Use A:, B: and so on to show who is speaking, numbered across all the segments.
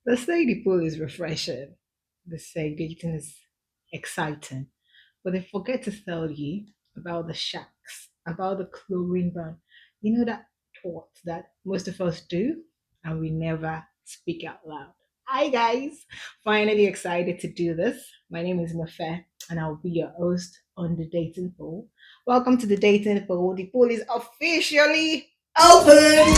A: They say the pool is refreshing. They say dating is exciting. But they forget to tell you about the shacks, about the chlorine burn. You know that thought that most of us do and we never speak out loud. Hi guys, finally excited to do this. My name is Mafe and I'll be your host on the dating pool. Welcome to the dating pool. The pool is officially open.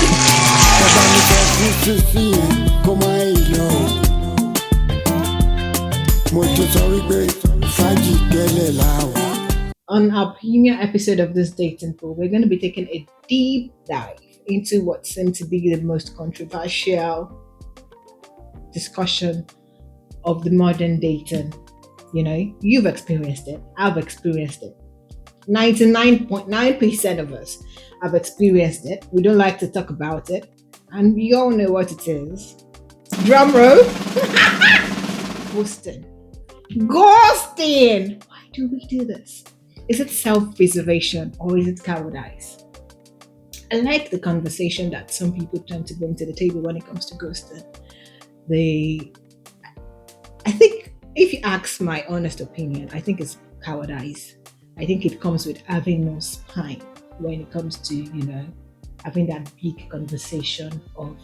A: On our premiere episode of this dating pool, we're going to be taking a deep dive into what seemed to be the most controversial discussion of the modern dating. You know, you've experienced it, I've experienced it. 99.9% of us have experienced it. We don't like to talk about it, and we all know what it is. Drum roll. Ghosting. Ghosting! Why do we do this? Is it self-preservation or is it cowardice? I like the conversation that some people tend to bring to the table when it comes to ghosting. I think if you ask my honest opinion, I think it's cowardice. I think it comes with having no spine when it comes to, having that big conversation of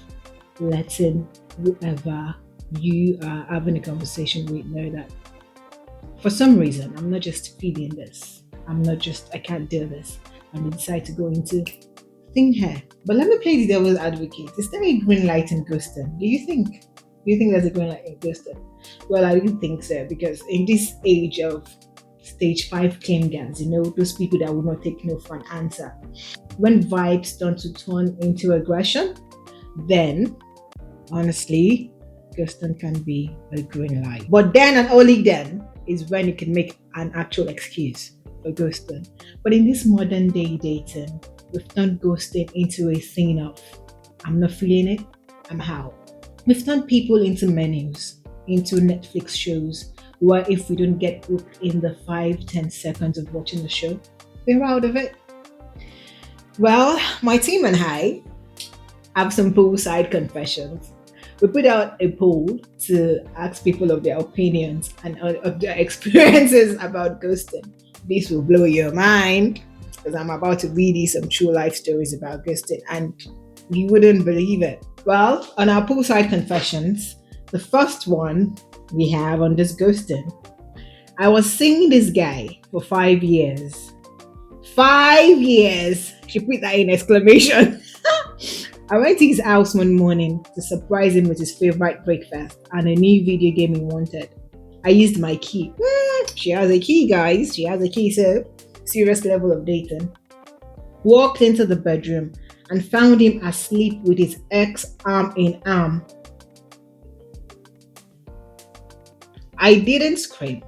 A: letting whoever you are having a conversation with know that for some reason I'm not just feeling this. I can't do this. And they decide to go into thin hair. But let me play the devil's advocate. Is there a green light in ghosting? Do you think? Do you think there's a green light in ghosting? Well, I don't think so, because in this age of stage 5 claim guns, those people that will not take no for an answer. When vibes start to turn into aggression, then honestly, ghosting can be a green light. But then and only then is when you can make an actual excuse for ghosting. But in this modern day dating, we've turned ghosting into a thing of I'm not feeling it, I'm out. We've turned people into menus, into Netflix shows, where if we don't get hooked in the 5-10 seconds of watching the show, we're out of it. Well, my team and I have some poolside confessions. We put out a poll to ask people of their opinions and of their experiences about ghosting. This will blow your mind because I'm about to read you some true life stories about ghosting and you wouldn't believe it. Well, on our poolside confessions, the first one we have on this ghosting. I was seeing this guy for 5 years. 5 years! She put that in exclamation. I went to his house one morning to surprise him with his favorite breakfast and a new video game he wanted. I used my key. She has a key, guys. She has a key, so serious level of dating. Walked into the bedroom and found him asleep with his ex arm in arm. I didn't scream.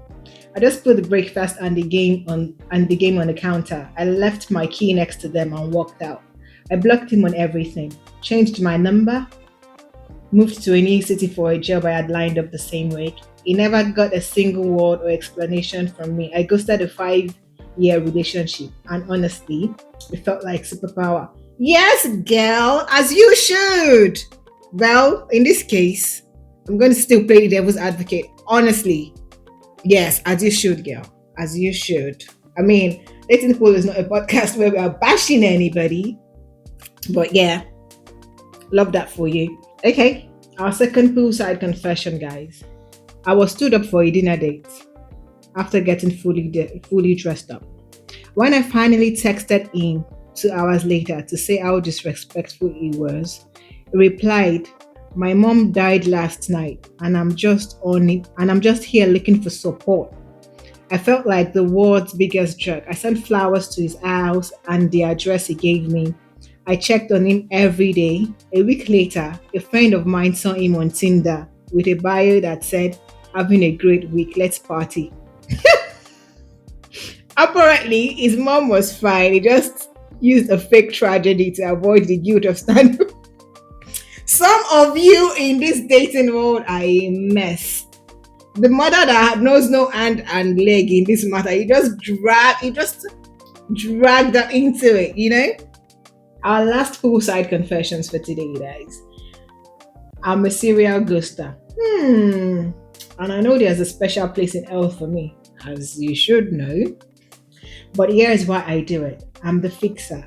A: I just put the breakfast and the game on the counter. I left my key next to them and walked out. I blocked him on everything, changed my number, moved to a new city for a job I had lined up the same week. He never got a single word or explanation from me. I ghosted a 5-year relationship, and honestly, it felt like superpower. Yes, girl, as you should. Well, in this case, I'm going to still play the devil's advocate. Honestly, yes, as you should, girl. As you should. I mean, Dating Pool is not a podcast where we are bashing anybody. But yeah, love that for you. Okay, our second poolside confession, guys. I was stood up for a dinner date after getting fully dressed up. When I finally texted him 2 hours later to say how disrespectful he was, he replied, "My mom died last night and I'm just on it and I'm just here looking for support." I felt like the world's biggest jerk. I sent flowers to his house and the address he gave me. I checked on him every day. A week later, a friend of mine saw him on Tinder with a bio that said, "Having a great week, let's party." Apparently, his mom was fine. He just used a fake tragedy to avoid the guilt of standing. Some of you in this dating world are a mess. The mother that knows no hand and leg in this matter, you just drag them into it. Our last poolside confessions for today, guys. I'm a serial ghoster. Hmm. And I know there's a special place in hell for me, as you should know. But here's why I do it. I'm the fixer.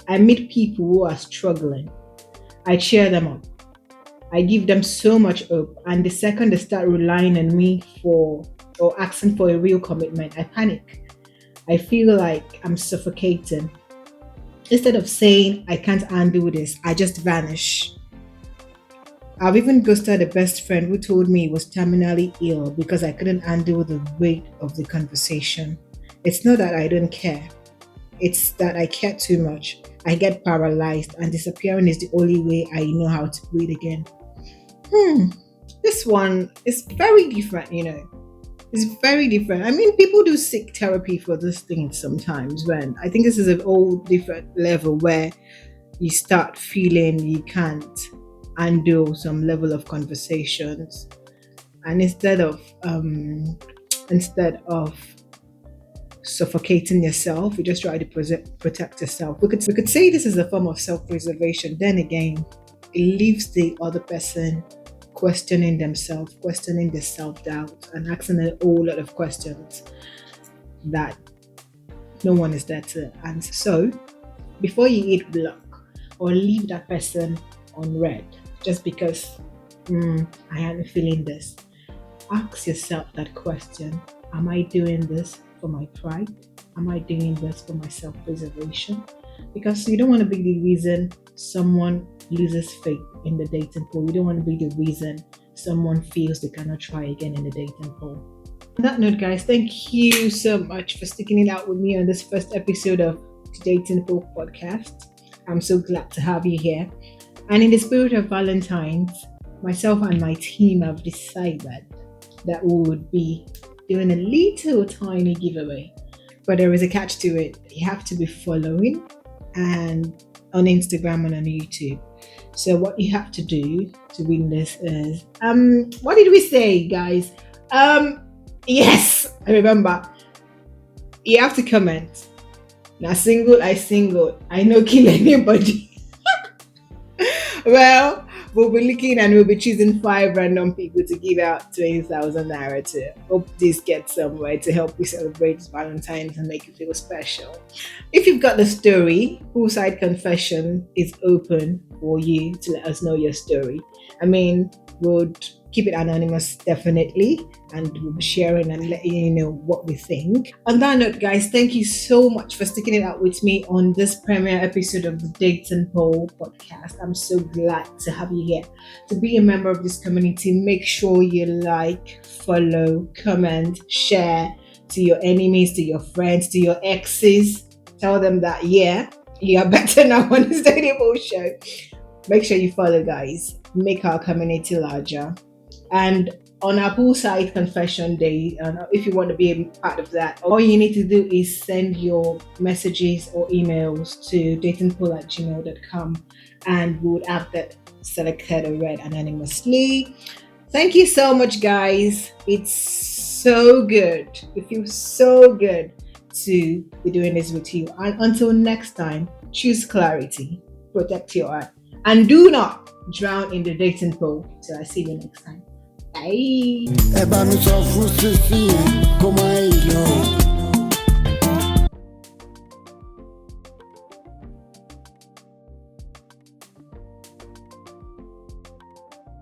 A: I meet people who are struggling. I cheer them up. I give them so much hope. And the second they start relying on me for or asking for a real commitment, I panic. I feel like I'm suffocating. Instead of saying I can't handle this, I just vanish. I've even ghosted a best friend who told me he was terminally ill because I couldn't handle the weight of the conversation. It's not that I don't care, it's that I care too much. I get paralyzed, and disappearing is the only way I know how to breathe again. Hmm, this one is very different, you know. It's very different. I mean, people do seek therapy for this thing sometimes. When I think this is a whole different level where you start feeling you can't handle some level of conversations, and instead of suffocating yourself, you just try to protect yourself. We could say this is a form of self-preservation. Then again, it leaves the other person questioning themselves, questioning their self-doubt, and asking a whole lot of questions that no one is there to answer. So before you hit block or leave that person on red just because I am feeling this, ask yourself that question. Am I doing this for my pride? Am I doing this for my self-preservation? Because you don't want to be the reason someone loses faith in the dating pool. You don't want to be the reason someone feels they cannot try again in the dating pool. On that note, guys, thank you so much for sticking it out with me on this first episode of the Dating Pool podcast. I'm so glad to have you here. And in the spirit of Valentine's, myself and my team have decided that we would be doing a little tiny giveaway. But there is a catch to it. You have to be following and on Instagram and on YouTube. So what you have to do to win this is what did we say, guys? Yes, I remember. You have to comment. Now single, I no kill anybody. Well, we'll be looking and we'll be choosing 5 random people to give out 20,000 naira to. Hope this gets somewhere to help you celebrate Valentine's and make you feel special. If you've got the story, Poolside Confession is open for you to let us know your story. I mean, we'll keep it anonymous definitely, and we'll be sharing and letting you know what we think. On that note, guys, thank you so much for sticking it out with me on this premiere episode of the Dating Poll podcast. I'm so glad to have you here. To be a member of this community, make sure you like, follow, comment, share to your enemies, to your friends, to your exes. Tell them that, yeah, you are better now on this Dating Poll show. Make sure you follow, guys. Make our community larger. And on our Poolside Confession Day, if you want to be a part of that, all you need to do is send your messages or emails to datingpool@gmail.com, and we would have that selected or read anonymously. Thank you so much, guys. It's so good. It feels so good to be doing this with you. And until next time, choose clarity, protect your heart, and do not drown in the dating pool. Till I see you next time. Bye.